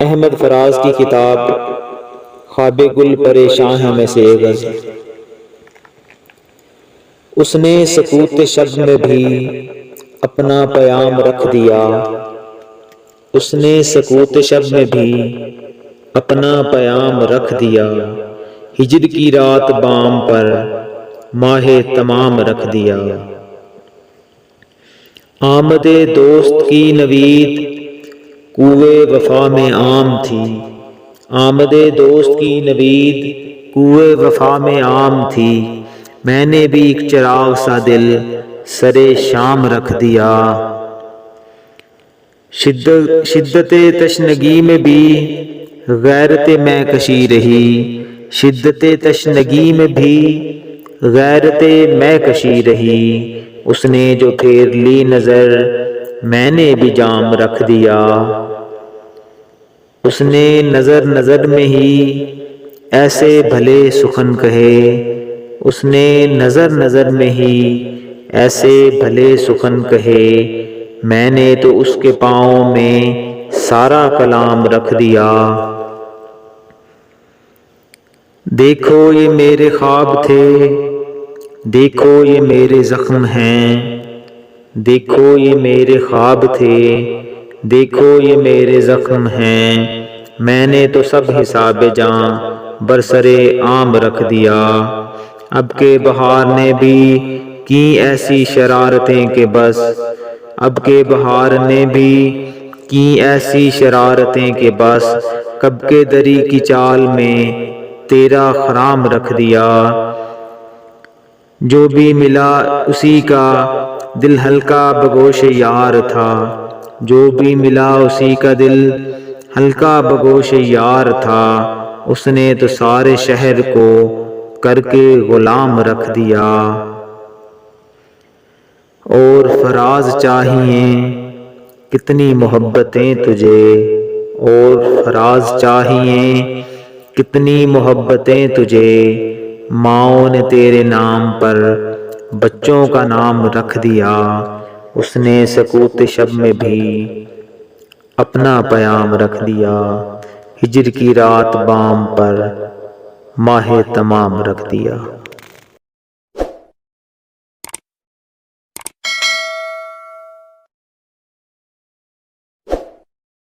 احمد فراز کی کتاب خواب گل پریشاں ہے میں سے ایک غزل۔ اس نے سکوت شب میں بھی اپنا پیام رکھ دیا، اس نے سکوت شب میں بھی اپنا پیام رکھ دیا، ہجر کی رات بام پر ماہ تمام رکھ دیا۔ آمد دوست کی نوید کوئے وفا میں عام تھی، آمد دوست کی نوید کوئے وفا میں عام تھی، میں نے بھی ایک چراغ سا دل سرے شام رکھ دیا۔ شدت تشنگی میں بھی غیرت میں کشی رہی، شدت تشنگی میں بھی غیرت میں کشی رہی، اس نے جو پھیر لی نظر میں نے بھی جام رکھ دیا۔ اس نے نظر نظر میں ہی ایسے بھلے سخن کہے، اس نے نظر نظر میں ہی ایسے بھلے سخن کہے، میں نے تو اس کے پاؤں میں سارا کلام رکھ دیا۔ دیکھو یہ میرے خواب تھے، دیکھو یہ میرے زخم ہیں، دیکھو یہ میرے خواب تھے، دیکھو یہ میرے زخم ہیں، میں نے تو سب حساب جاں برسرے عام رکھ دیا۔ اب کے بہار نے بھی کی ایسی شرارتیں کہ بس، اب کے بہار نے بھی کی ایسی شرارتیں کہ بس، کب کے دری کی چال میں تیرا خرام رکھ دیا۔ جو بھی ملا اسی کا دل ہلکا بگوش یار تھا، جو بھی ملا اسی کا دل ہلکا بگوش یار تھا، اس نے تو سارے شہر کو کر کے غلام رکھ دیا۔ اور فراز چاہیے کتنی محبتیں تجھے، اور فراز چاہیے کتنی محبتیں تجھے، ماؤں نے تیرے نام پر بچوں کا نام رکھ دیا۔ اس نے سکوت شب میں بھی اپنا پیام رکھ دیا، ہجر کی رات بام پر ماہ تمام رکھ دیا۔